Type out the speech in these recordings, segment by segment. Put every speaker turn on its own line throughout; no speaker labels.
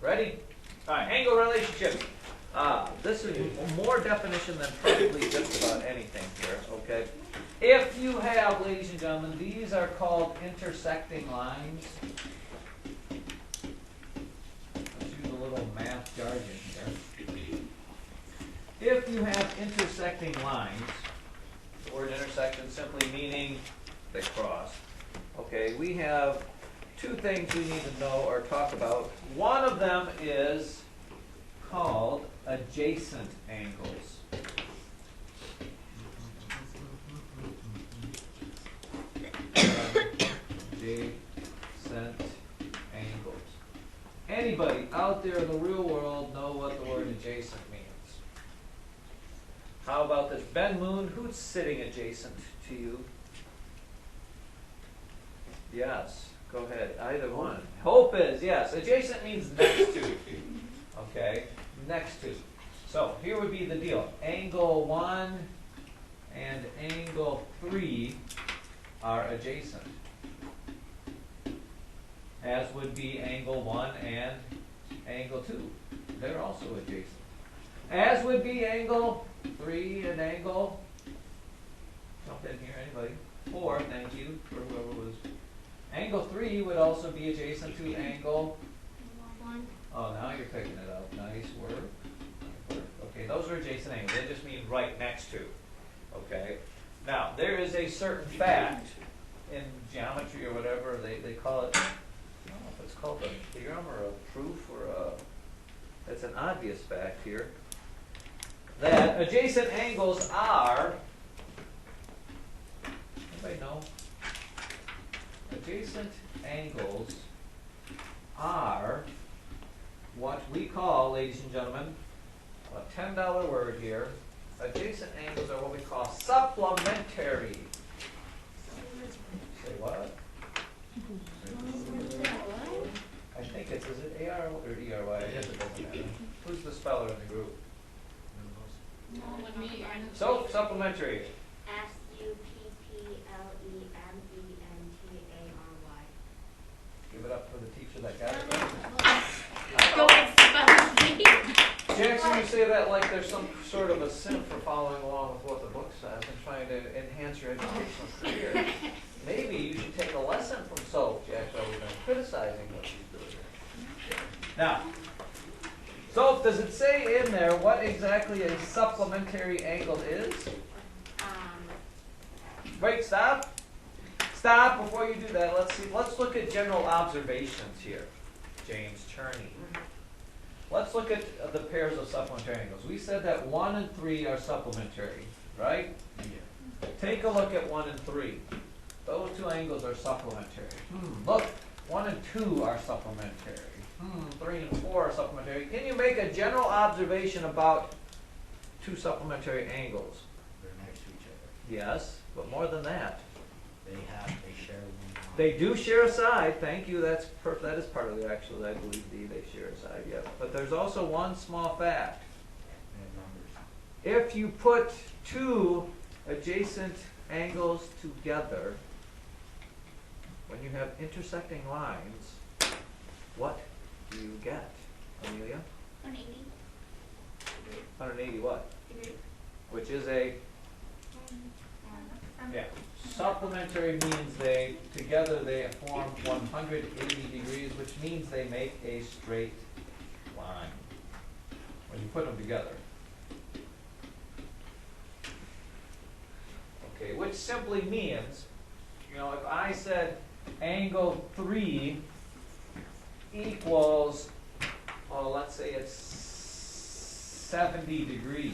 Ready? All right, angle relationship. This is more definition than probably just about anything here, okay? If you have, ladies and gentlemen, these are called intersecting lines. Let's use a little math jargon here. If you have intersecting lines, the word intersection simply meaning they cross. Okay, we have two things we need to know or talk about. One of them is called adjacent angles. Adjacent angles. Anybody out there in the real world know what the word adjacent means? How about this? Ben Moon, who's sitting adjacent to you? Yes, go ahead. Either one. Hope is, yes. Adjacent means next to. Okay, next to. So here would be the deal. Angle 1 and angle 3 are adjacent. As would be angle 1 and angle 2. They're also adjacent. As would be angle 3 and angle, jump in here, anybody? 4, thank you for whoever was. Angle 3 would also be adjacent to angle 1. Oh, now you're picking it up. Nice work. Okay, those are adjacent angles. They just mean right next to. Okay. Now, there is a certain fact in geometry or whatever, they call it, I don't know if it's called a theorem or a proof or a, it's an obvious fact here, that adjacent angles are, anybody know? Adjacent angles are what we call, ladies and gentlemen, a $10 word here. Adjacent angles are what we call supplementary. Say what? I think it's, is it AR or ERY? I guess it doesn't matter. Who's the speller in the group? So, supplementary. Give it up for the teacher that got it. Jackson, you say that like there's some sort of a sin for following along with what the book says and trying to enhance your educational career. Maybe you should take a lesson from Soap, Jackson, rather than criticizing what she's doing here. Now, Soap, does it say in there what exactly a supplementary angle is? Wait, stop. Stop before you do that. Let's see. Let's look at general observations here. James Cherney. Let's look at the pairs of supplementary angles. We said that 1 and 3 are supplementary, right? Yeah. Take a look at 1 and 3. Those two angles are supplementary. Look, 1 and 2 are supplementary. 3 and 4 are supplementary. Can you make a general observation about two supplementary angles?
They're next to each other.
Yes, but more than that.
They share one line.
They do share a side. Thank you. That is part of the actual. I believe they share a side. Yes. But there's also one small fact.
And numbers.
If you put two adjacent angles together, when you have intersecting lines, what do you get, Amelia?
180.
180 what? Which is a yeah. Supplementary means together they form 180 degrees, which means they make a straight line when you put them together. Okay, which simply means, if I said angle 3 equals, let's say it's 70 degrees.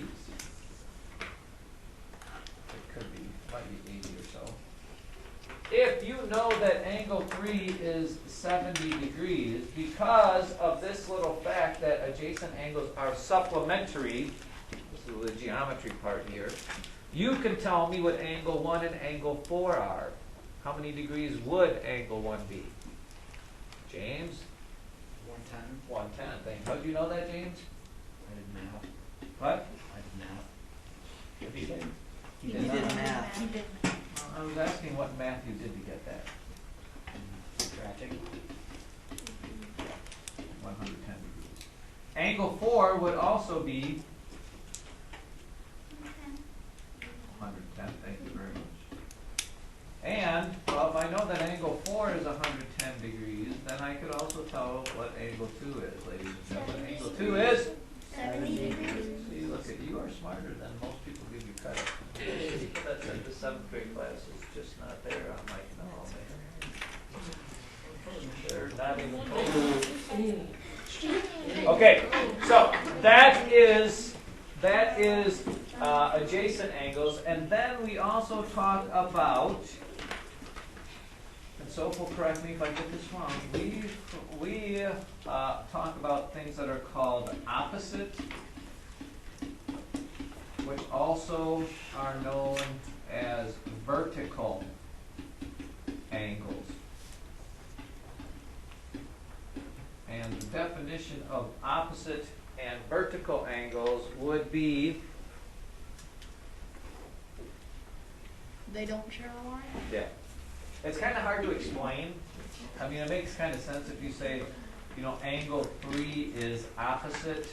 It could be, might be 80 or so. If you know that angle 3 is 70 degrees, because of this little fact that adjacent angles are supplementary, this is the geometry part here, you can tell me what angle 1 and angle 4 are. How many degrees would angle 1 be? James?
110.
110. Thank you. How do you know that, James?
I did math.
What?
I did math.
What did he say?
He did math.
He did.
I was asking what math you did to get that.
Subtracting.
110 degrees. Angle 4 would also be 110, thank you very much. And, well, if I know that angle 4 is 110 degrees, then I could also tell what angle 2 is, ladies and gentlemen. Angle 2 is?
70 degrees.
See, look at you are smarter than most people give you credit. That's in the 7th grade class, it's just not there. I'm like, no, man. They're not even close. Okay, so that is adjacent angles, and then we also talk about, and Soph will correct me if I get this wrong, we talk about things that are called opposite, which also are known as vertical angles. And the definition of opposite and vertical angles would be,
They don't share a line?
yeah, it's kind of hard to explain. I mean, it makes kind of sense if you say, you know, angle 3 is opposite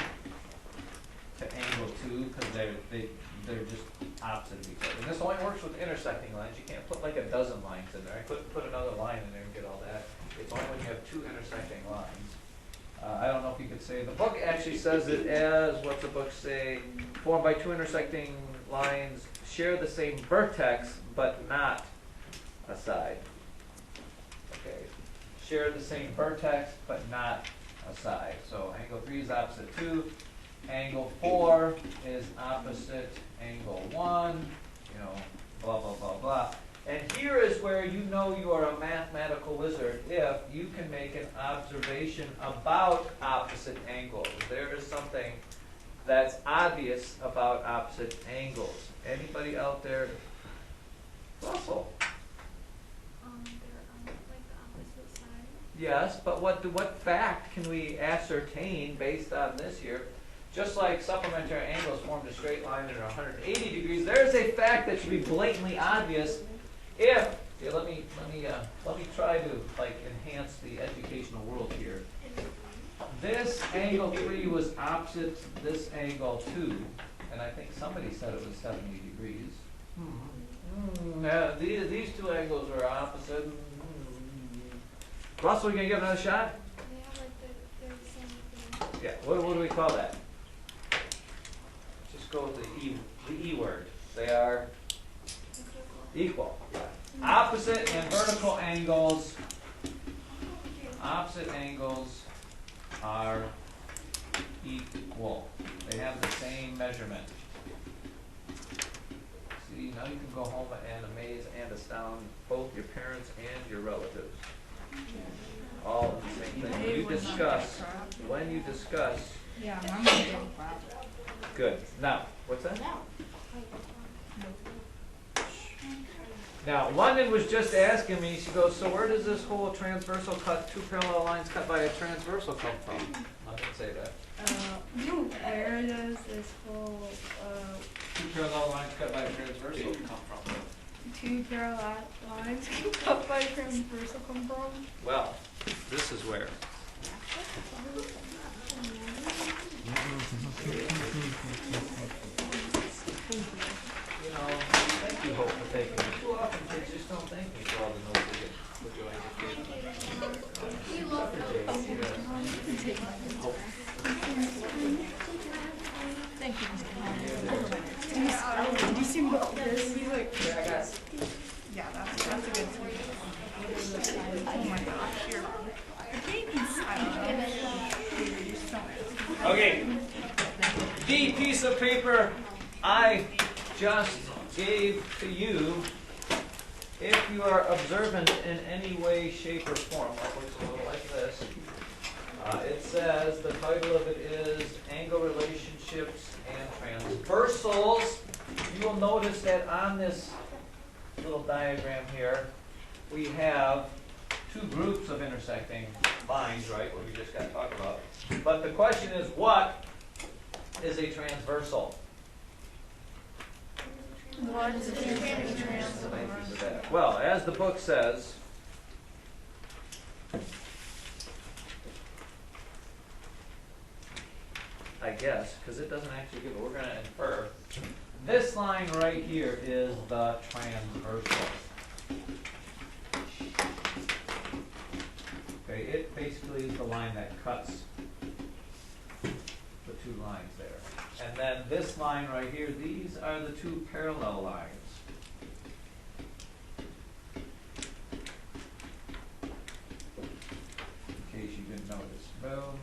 to angle 2 because they're just opposite of each other. And this only works with intersecting lines. You can't put like a dozen lines in there. I couldn't put another line in there and get all that. It's only when you have two intersecting lines. I don't know if you could say, the book actually says it as, what's the book say? Formed by two intersecting lines, share the same vertex, but not a side. Okay, share the same vertex, but not a side. So angle 3 is opposite 2. Angle 4 is opposite angle 1, you know, blah, blah, blah, blah. And here is where you know you are a mathematical wizard if you can make an observation about opposite angles. There is something that's obvious about opposite angles. Anybody out there? Russell?
They're on like the opposite side.
Yes, but what fact can we ascertain based on this here? Just like supplementary angles formed a straight line at 180 degrees, there's a fact that should be blatantly obvious if, here, let me try to like enhance the educational world here. This angle 3 was opposite this angle 2, and I think somebody said it was 70 degrees. These two angles are opposite. Russell, you gonna give another shot?
They have like they're the same thing.
Yeah. What do we call that? Just go with the E word. They are equal. Opposite and vertical angles. Opposite angles are equal. They have the same measurement. See, now you can go home and amaze and astound both your parents and your relatives. All the same thing. When you discuss.
Yeah, mom was doing that.
Good. Now, what's that? Now, London was just asking me, she goes, so where does this whole transversal cut, two parallel lines cut by a transversal come from? I didn't say that.
Where does this whole
Two parallel lines cut by a transversal come from?
two parallel lines cut by transversal come from?
Well, this is where. You know, thank you, Hope, for taking me. Too often kids just don't thank me for all the notes they get with your education.
Thank you, Mr. Did you see what this? He's like, yeah, that's a good tweet. Oh my gosh, you're
Okay. The piece of paper I just gave to you, if you are observant in any way, shape, or form, it looks a little like this. It says, the title of it is Angle Relationships and Transversals. You will notice that on this little diagram here, we have two groups of intersecting lines, right, what we just got to talk about. But the question is, what is a transversal?
What is a transversal?
Well, as the book says, I guess, because it doesn't actually give it. We're going to infer. This line right here is the transversal. Okay, it basically is the line that cuts the two lines there. And then this line right here, these are the two parallel lines. In case you didn't notice. Boom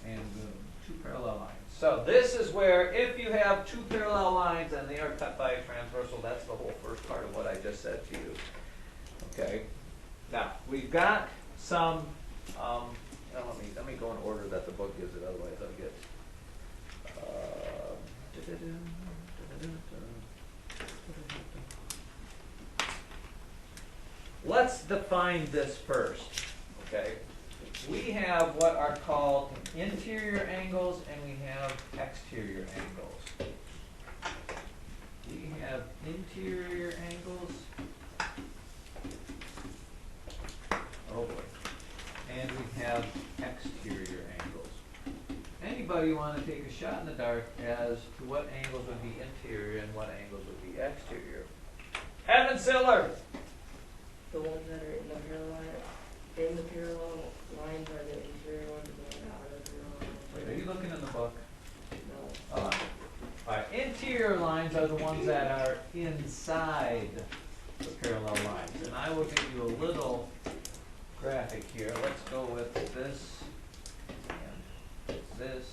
and boom. Two parallel lines. So this is where if you have two parallel lines and they are cut by a transversal, that's the whole first part of what I just said to you. Okay. Now, we've got some, let me go in order that the book gives it, otherwise I'll get, let's define this first, okay? We have what are called interior angles and we have exterior angles. We have interior angles. Oh boy. And we have exterior angles. Anybody want to take a shot in the dark as to what angles would be interior and what angles would be exterior? Evan Siller!
The ones that are in the parallel lines are the interior ones, and the outer parallel lines.
Wait, are you looking in the book?
No.
Alright, interior lines are the ones that are inside the parallel lines. And I will give you a little graphic here. Let's go with this, and this,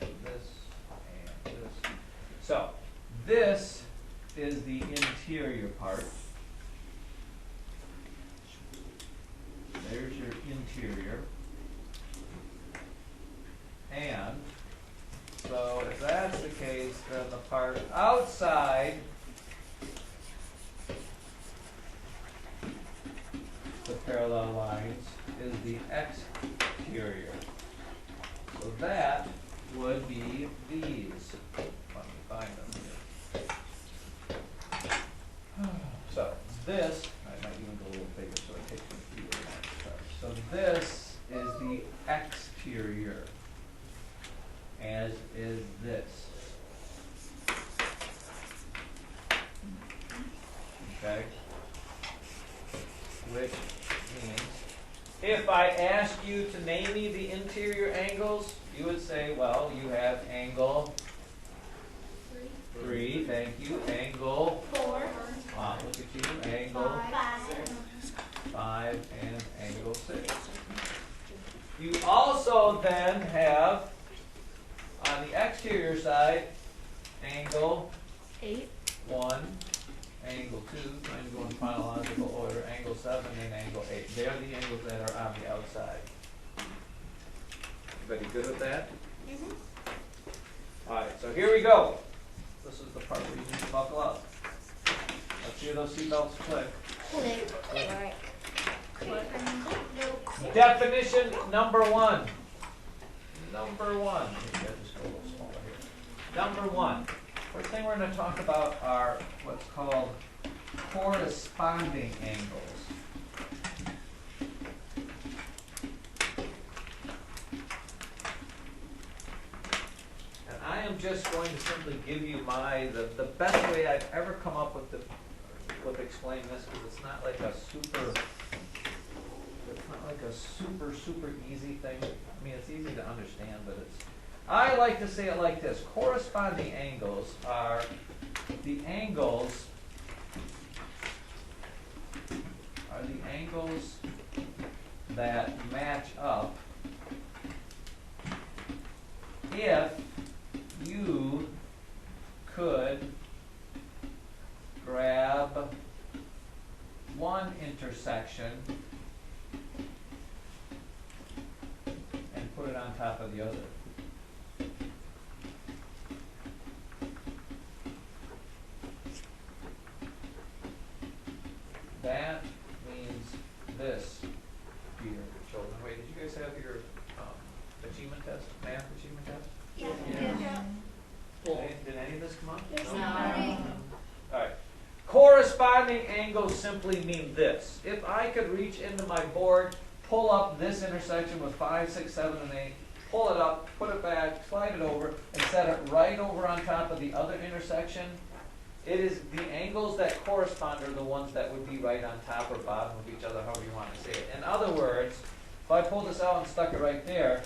and this, and this. So, this is the interior part. There's your interior. And so if that's the case, then the part outside the parallel lines is the exterior. So that would be these. Let me find them here. So this, I might even go a little bigger so it takes me through the next part. So this is the exterior, as is this. Okay? Which means, if I ask you to name me the interior angles, you would say, well, you have angle 3, thank you, angle
4.
Wow, look at you, angle 5, and angle 6. You also then have, on the exterior side, angle
8.
1, angle 2, trying to go in chronological order, angle 7, and angle 8. They are the angles that are on the outside. Everybody good with that? Alright, so here we go. This is the part where you need to buckle up. Let's hear those seatbelts click. Definition number 1. Number 1. Maybe I'll just go a little smaller here. Number 1. First thing we're going to talk about are what's called corresponding angles. And I am just going to simply give you the best way I've ever come up with explaining this, because it's not like a super easy thing. I mean, it's easy to understand, but I like to say it like this. Corresponding angles are the angles that match up if you could grab one intersection and put it on top of the other. That means this here, children. Wait, did you guys have your achievement test, math achievement test?
Yeah.
Did any of this come up?
No.
All right. Corresponding angles simply mean this. If I could reach into my board, pull up this intersection with 5, 6, 7, and 8, pull it up, put it back, slide it over, and set it right over on top of the other intersection, it is the angles that correspond are the ones that would be right on top or bottom of each other, however you want to say it. In other words, if I pulled this out and stuck it right there,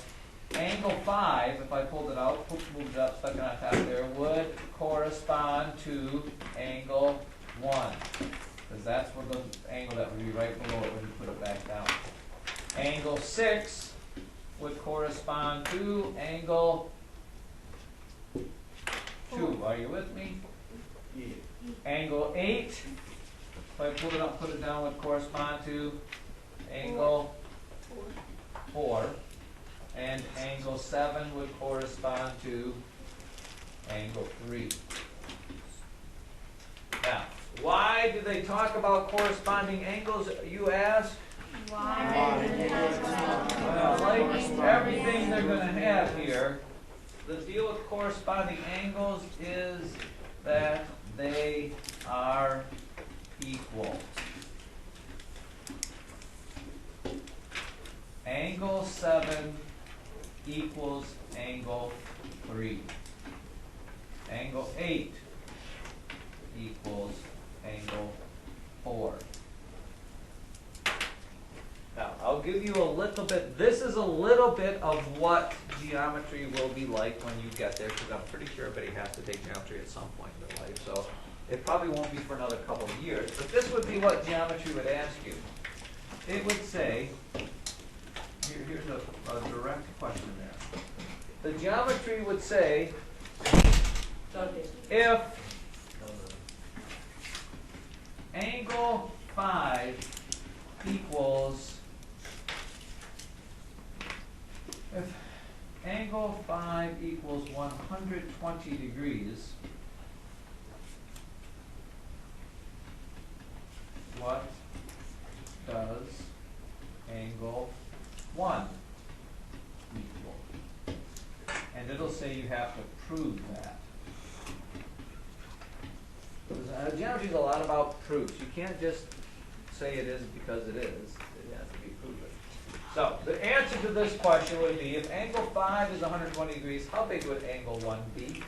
angle 5, if I pulled it out, moved it up, stuck it on top there, would correspond to angle 1. Because that's what the angle that would be right below it when you put it back down. Angle 6 would correspond to angle 2. Are you with me?
Yeah.
Angle 8, if I pulled it up, put it down, would correspond to angle 4. And angle 7 would correspond to angle 3. Now, why do they talk about corresponding angles, you ask? Well, like everything they're going to have here, the deal with corresponding angles is that they are equal. Angle 7 equals angle 3. Angle 8 equals angle 4. Now, I'll give you a little bit, this is a little bit of what geometry will be like when you get there, because I'm pretty sure everybody has to take geometry at some point in their life, so it probably won't be for another couple of years, but this would be what geometry would ask you. It would say, here's a direct question there. The geometry would say, if angle 5 equals, if angle 5 equals 120 degrees, what does angle 1 equal? And it'll say you have to prove that. Geometry is a lot about proofs. You can't just say it is because it is. It has to be proven. So the answer to this question would be, if angle 5 is 120 degrees, how big would angle 1 be?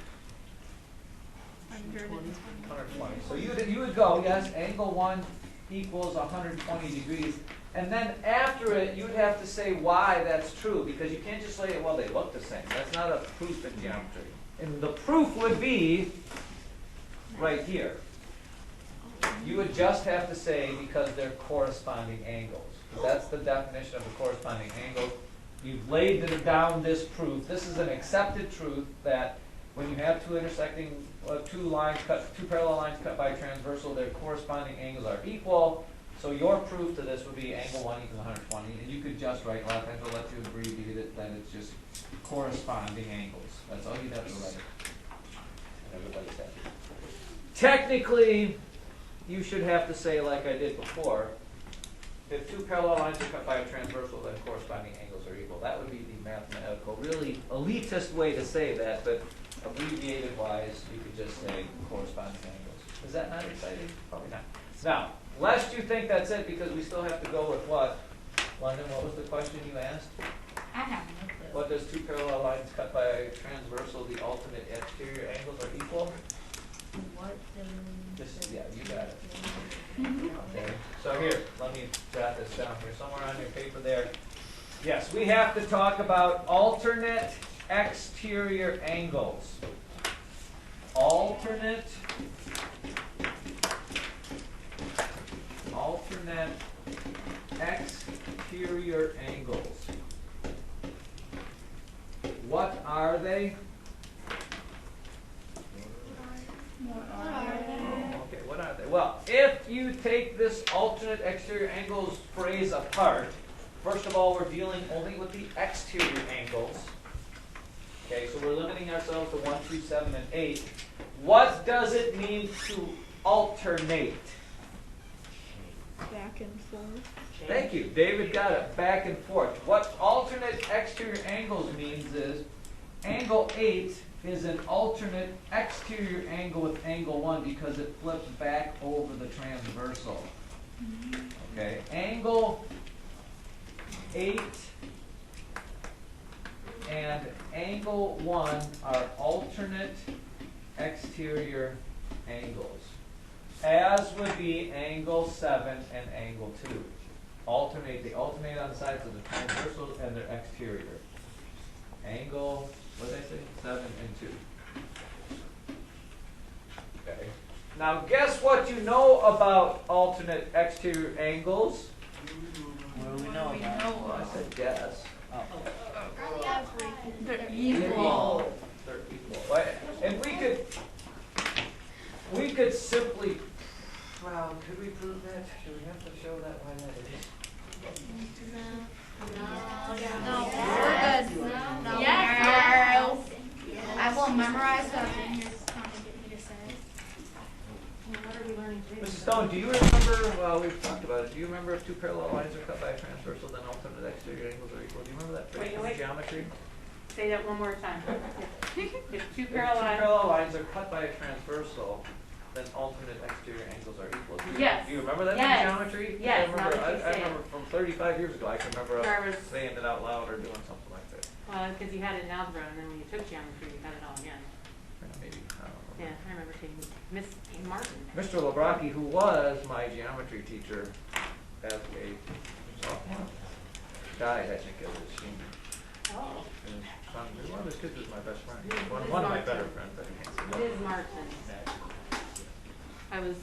120. So you would go, yes, angle 1 equals 120 degrees. And then after it, you would have to say why that's true, because you can't just say, well, they look the same. That's not a proof in geometry. And the proof would be right here. You would just have to say because they're corresponding angles. That's the definition of a corresponding angle. You've laid down this proof. This is an accepted truth that when you have two intersecting, two parallel lines cut by a transversal, their corresponding angles are equal. So your proof to this would be angle 1 equals 120, and you could just write left angle, let you abbreviate it, then it's just corresponding angles. That's all you'd have to write. And everybody's happy. Technically, you should have to say, like I did before, if two parallel lines are cut by a transversal, then corresponding angles are equal. That would be the mathematical, really elitist way to say that, but abbreviated wise, you could just say corresponding angles. Is that not exciting? Probably not. Now, lest you think that's it, because we still have to go with what? London, what was the question you asked?
I have no clue.
What does two parallel lines cut by a transversal, the alternate exterior angles are equal?
What
Just, yeah, you got it. Okay, so here, let me jot this down here, somewhere on your paper there. Yes, we have to talk about alternate exterior angles. Alternate exterior angles. What are they? Okay, what are they? Well, if you take this alternate exterior angles phrase apart, first of all, we're dealing only with the exterior angles. Okay, so we're limiting ourselves to 1, 2, 7, and 8. What does it mean to alternate?
Back and forth.
Thank you. David got it. Back and forth. What alternate exterior angles means is angle 8 is an alternate exterior angle with angle 1 because it flips back over the transversal. Okay, angle 8 and angle 1 are alternate exterior angles, as would be angle 7 and angle 2. They alternate on the sides of the transversals and their exterior. Angle, what did I say? 7 and 2. Okay. Now guess what you know about alternate exterior angles?
What do we know about?
Well, I said guess. Oh.
They're equal.
They're equal. Right. And we could simply, well, could we prove that? Do we have to show that why that is?
No.
We're good.
No.
Yes.
I will memorize that thing you're trying to get me to say.
What are we learning today?
Mrs. Stone, do you remember, well, we've talked about it, do you remember if two parallel lines are cut by a transversal, then alternate exterior angles are equal? Do you remember that phrase from geometry?
Say that one more time. If two
If two
parallel.
parallel lines are cut by a transversal, then alternate exterior angles are equal.
Yes.
Do you remember that
Yes.
from geometry?
Yes,
I
now
remember,
that you
I
say it.
remember from 35 years ago, I can remember
Or
us
was-
saying it out loud or doing something like that.
Well, because you had it in algebra, and then when you took geometry, you had it all again.
Maybe, I don't know.
Yeah, I remember taking Miss Martin.
Mr. Labrocki, who was my geometry teacher as a sophomore, died, I think, as a senior.
Oh.
And his son, one of his kids was my best friend. One of my better friends, I can't say that.
Ms. Martin. I was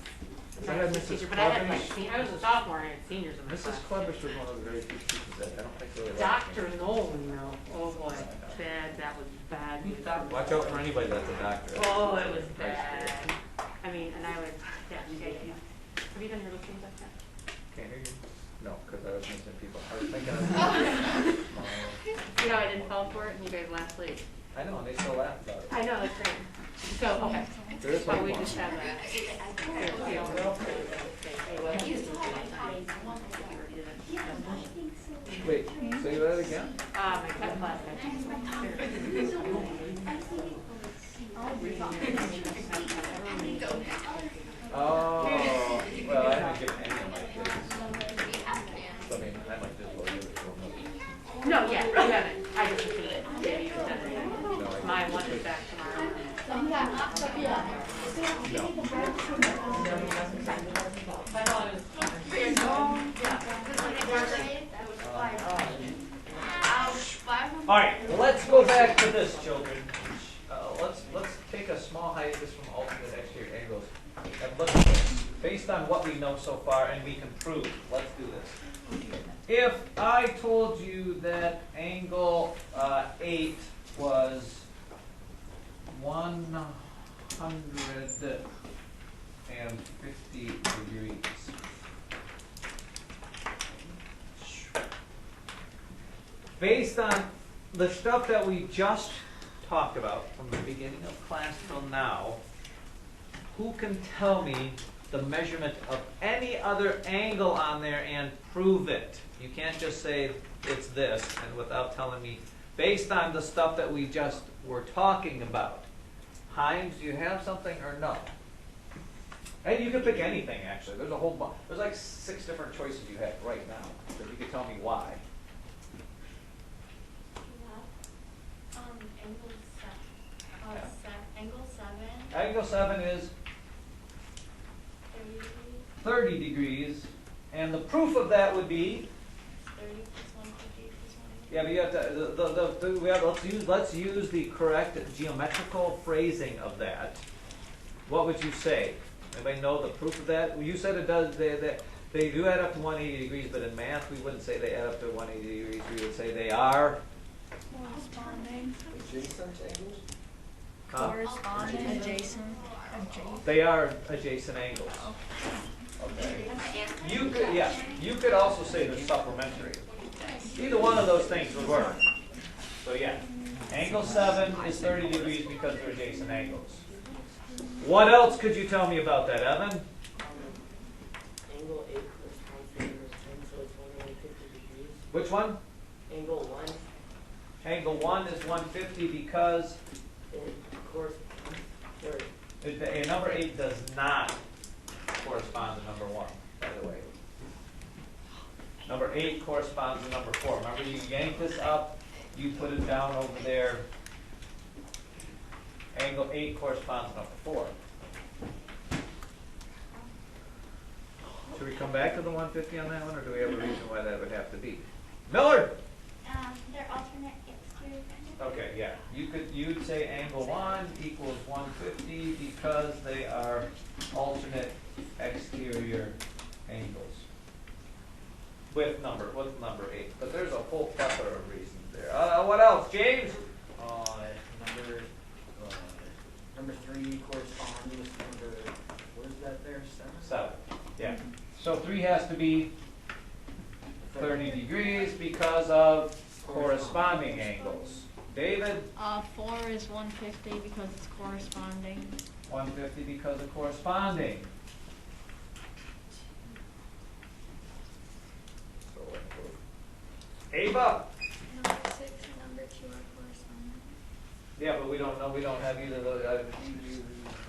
I
a
had
geometry
Mrs.
teacher, but I had like,
Clevish.
I was a sophomore, and I had seniors in my
Mrs.
class.
Clevish was one of the very few teachers that I don't think really liked
Dr.
me.
Nolan, though. Oh boy, bad. That was bad. news for me.
Watch out for anybody that's a doctor.
Oh, it was
High
bad.
school.
I mean, and I would, yeah, have you done your listening test yet?
Can't hear you? No, because I was missing people. I was thinking of
You know, I didn't fall for it, and you guys laughed late.
I know, and they still laugh about it.
I know, that's great. So, okay.
There is
So
one
we
more.
just have that.
Wait, say that again?
My cut class.
Oh, well, I haven't given any of my kids. I mean, I might just well give it to them.
No, yeah, you haven't. I just assumed it. Yeah, you said it.
No, I
My one is back tomorrow.
All right, well, let's go back to this, children. Let's take a small hiatus from alternate exterior angles and look at this based on what we know so far, and we can prove. Let's do this. If I told you that angle 8 was 150 degrees. Based on the stuff that we just talked about from the beginning of class till now, who can tell me the measurement of any other angle on there and prove it? You can't just say it's this and without telling me, based on the stuff that we just were talking about. Hines, do you have something or no? And you can pick anything, actually. There's a whole bunch. There's like 6 different choices you have right now. So you can tell me why.
Angle 7.
Angle 7 is 30 degrees. And the proof of that would be,
30 plus 150 plus 180.
yeah, but you have to, let's use the correct geometrical phrasing of that. What would you say? Anybody know the proof of that? Well, you said it does, they do add up to 180 degrees, but in math we wouldn't say they add up to 180 degrees. We would say they are
Corresponding.
huh?
Corresponding. Adjacent.
They are adjacent angles. Okay. You could, yeah, you could also say they're supplementary. Either one of those things would work. So yeah, angle 7 is 30 degrees because they're adjacent angles. What else could you tell me about that, Evan?
Angle 8 corresponds to angle 10, so it's 150 degrees.
Which one?
Angle 1,
Angle 1 is 150 because
it corresponds, or
number 8 does not correspond to number 1, by the way. Number 8 corresponds to number 4. Remember, you yank this up you put it down over there. Angle 8 corresponds to number 4. Should we come back to the 150 on that one, or do we have a reason why that would have to be? Miller!
They're alternate exterior.
Okay, yeah. You'd say angle 1 equals 150 because they are alternate exterior angles. With number 8. But there's a whole plethora of reasons there. What else, James?
Number 3 corresponds with number, what is that there,
7. Yeah. So 3 has to be 30 degrees because of corresponding angles. David?
4 is 150 because it's corresponding.
150 because of corresponding. So Ava?
Number 6 and number 2 are corresponding.
Yeah, but we don't know. We don't have either of those.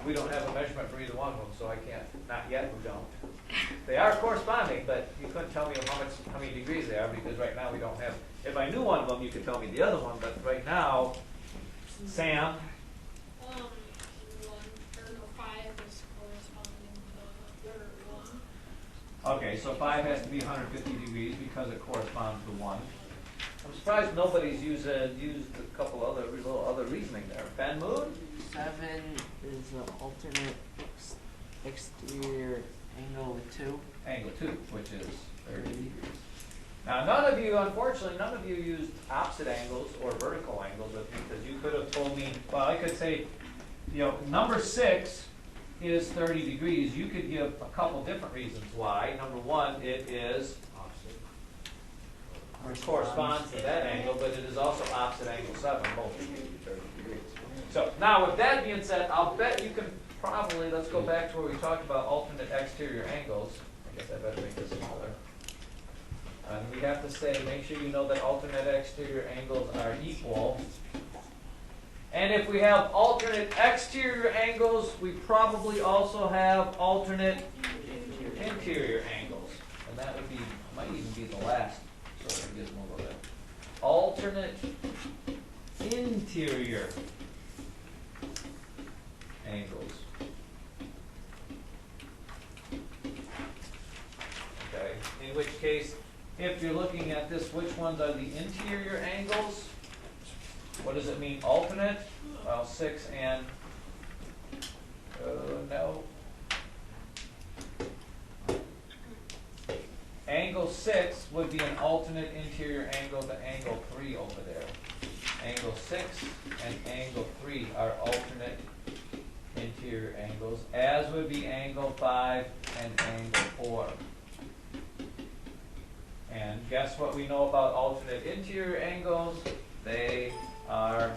We don't have a measurement for either one of them, so I can't. Not yet. We don't. They are corresponding, but you couldn't tell me how many degrees they are because right now we don't have. If I knew one of them, you could tell me the other one. But right now, Sam.
1 or 5 is corresponding to the third one.
Okay, so 5 has to be 150 degrees because it corresponds to 1. I'm surprised nobody's used a couple little other reasoning there. Ben Moon?
7 is an alternate exterior angle with 2.
Angle 2, which is 30 degrees. Now, none of you used opposite angles or vertical angles with me because you could have told me, well, I could say, number 6 is 30 degrees. You could give a couple different reasons why. Number 1, it is corresponds to that angle, but it is also opposite angle 7, both give you 30 degrees. So, now with that being said, I'll bet you can probably, let's go back to where we talked about alternate exterior angles. I guess I better make this smaller. And we have to say, make sure you know that alternate exterior angles are equal. And if we have alternate exterior angles, we probably also have alternate interior angles. And that would be, might even be the last sort of gizmo of that. Alternate interior angles. Okay, in which case, if you're looking at this, which ones are the interior angles? What does it mean, alternate? Well, 6 and, no. Angle 6 would be an alternate interior angle to angle 3 over there. Angle 6 and angle 3 are alternate interior angles, as would be angle 5 and angle 4. And guess what we know about alternate interior angles? They are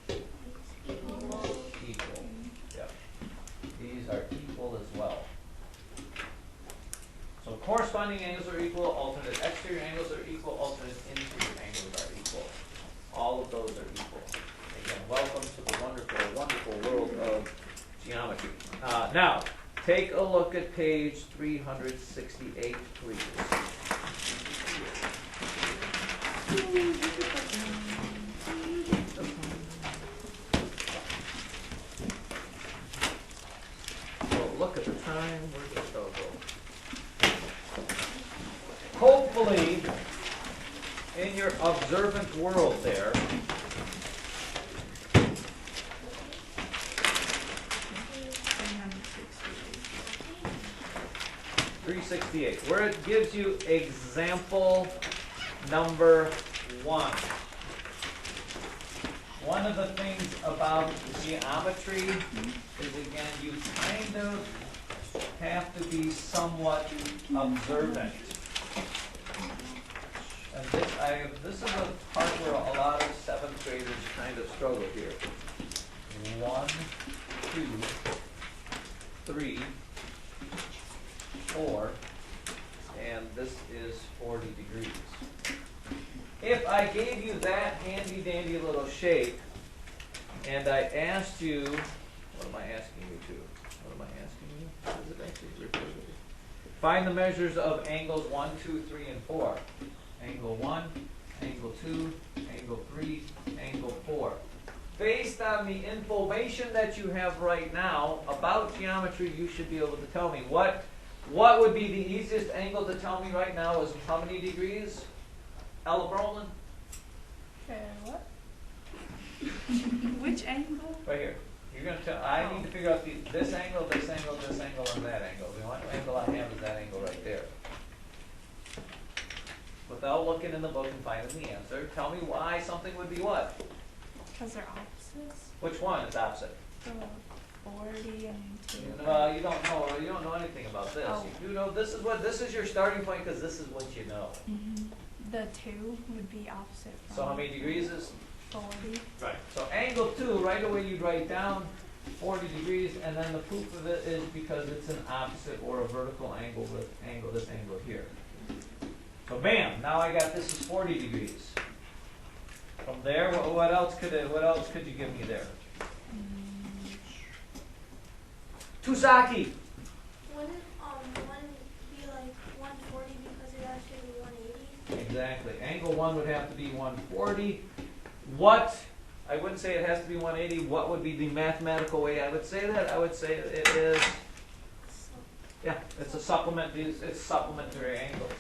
equal. Yep. These are equal as well. So corresponding angles are equal, alternate exterior angles are equal, alternate interior angles are equal. All of those are equal. Again, welcome to the wonderful, wonderful world of geometry. Now, take a look at page 368, please. So look at the time. Where did it go? Hopefully, in your observant world there, where it gives you example number 1. One of the things about geometry is, again, you kind of have to be somewhat observant. And this is a part where a lot of 7th graders kind of struggle here. 1, 2, 3, 4, and this is 40 degrees. If I gave you that handy dandy little shape and I asked you, what am I asking you to? What am I asking you? What is it actually referred to? Find the measures of angles 1, 2, 3, and 4. Angle 1, angle 2, angle 3, angle 4. Based on the information that you have right now about geometry, you should be able to tell me what would be the easiest angle to tell me right now is how many degrees? Ella Brolin?
What? Which angle?
Right here. You're going to tell, I need to figure out this angle, this angle, this angle, and that angle. The only angle I have is that angle right there. Without looking in the book and finding the answer, tell me why something would be what?
Because they're opposites.
Which one is opposite?
So 40 and 2.
Well, you don't know anything about this.
Oh.
You do know this is your starting point because this is what you know.
The 2 would be opposite from
So how many degrees is?
40.
Right. So angle 2, right away you'd write down 40 degrees, and then the proof of it is because it's an opposite or a vertical angle with this angle here. So bam, now I got this is 40 degrees. From there, what else could you give me there? Tusaki.
Wouldn't one be like 140 because it has to be 180?
Exactly. Angle 1 would have to be 140. I wouldn't say it has to be 180. What would be the mathematical way I would say that? I would say it is, yeah, it's it's supplementary angles.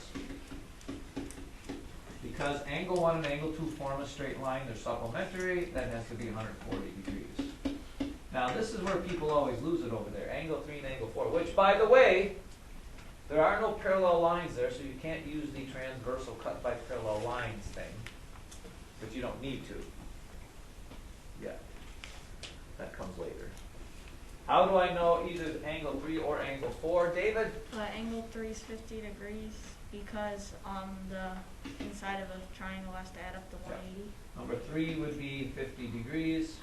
Because angle 1 and angle 2 form a straight line, they're supplementary, that has to be 140 degrees. Now this is where people always lose it over there, angle 3 and angle 4, which by the way, there are no parallel lines there, so you can't use the transversal cut by parallel lines thing, but you don't need to. Yeah, that comes later. How do I know either angle 3 or angle 4, David?
Angle 3 is 50 degrees because the inside of a triangle has to add up to 180.
Number 3 would be 50 degrees,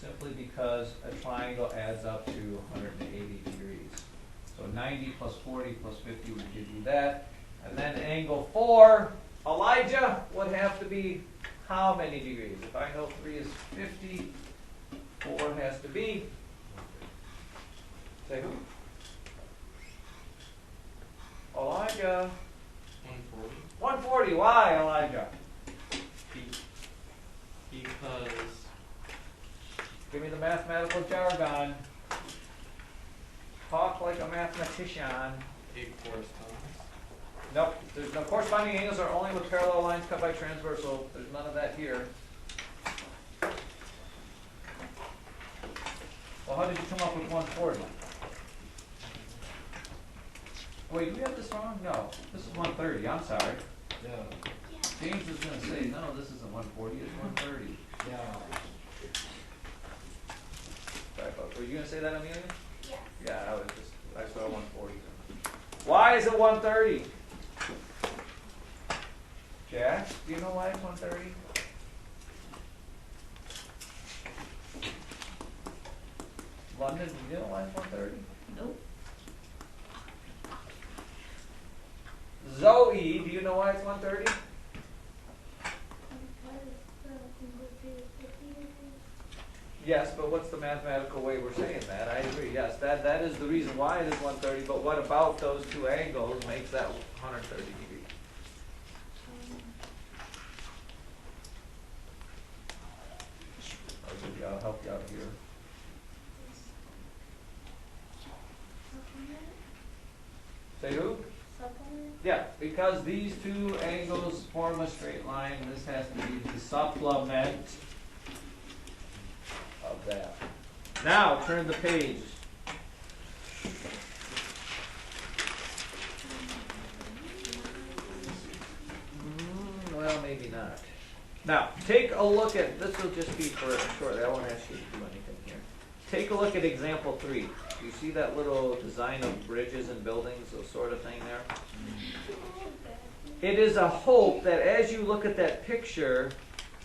simply because a triangle adds up to 180 degrees. So 90 plus 40 plus 50 would give you that. And then angle 4, Elijah, would have to be how many degrees? If I know 3 is 50, 4 has to be, say who? Elijah.
140.
140, why Elijah?
Because
Give me the mathematical jargon. Talk like a mathematician.
it corresponds.
Nope, there's no corresponding angles are only with parallel lines cut by transversal. There's none of that here. Well, how did you come up with 140? Wait, do we have this wrong? No, this is 130. I'm sorry.
Yeah.
James was going to say, no, this isn't 140, it's 130.
Yeah.
Sorry, folks. Were you going to say that, Amelia?
Yes.
Yeah, I saw 140. Why is it 130? Jack, do you know why it's 130? London, do you know why it's 130?
Nope.
Zoe, do you know why it's 130? Yes, but what's the mathematical way we're saying that? I agree, yes, that is the reason why it is 130, but what about those two angles makes that 130 degrees? I'll help you out here. Say who? Yeah, because these two angles form a straight line, this has to be the supplement of that. Now, turn the page. Well, maybe not. Now, take a look at, this will just be for shortly, I won't ask you to do anything here. Take a look at example 3. You see that little design of bridges and buildings, those sort of thing there? It is a hope that as you look at that picture,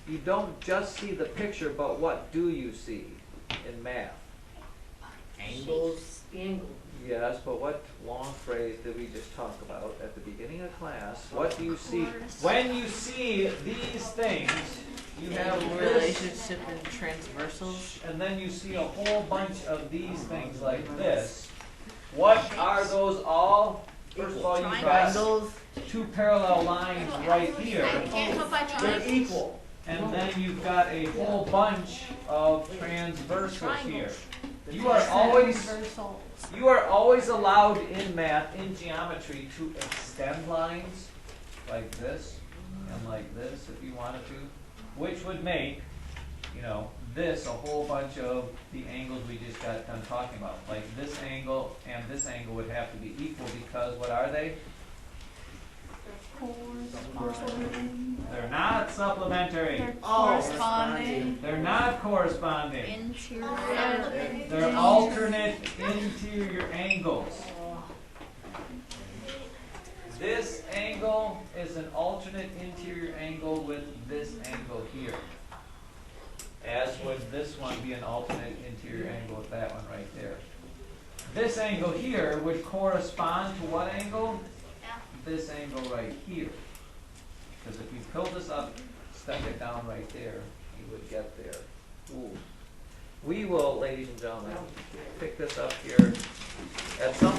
you don't just see the picture, but what do you see in math?
Angles. Angle.
Yes, but what long phrase did we just talk about at the beginning of class? What do you see? When you see these things, you have this,
Relationship and transversals.
and then you see a whole bunch of these things like this. What are those all? First of all, you've got
Triangles.
two parallel lines right here,
Can't go by
They're
triangles.
equal.
and then you've got a whole bunch of transversals here. You are always allowed in math, in geometry, to extend lines like this and like this if you wanted to, which would make, you know, this a whole bunch of the angles we just got done talking about. Like this angle and this angle would have to be equal because what are they? They're not supplementary.
They're corresponding.
They're not corresponding.
Interior.
They're alternate interior angles. This angle is an alternate interior angle with this angle here. As would this one be an alternate interior angle with that one right there. This angle here would correspond to what angle? This angle right here. Because if you fill this up, stuck it down right there, you would get there. Ooh. We will, ladies and gentlemen, pick this up here at some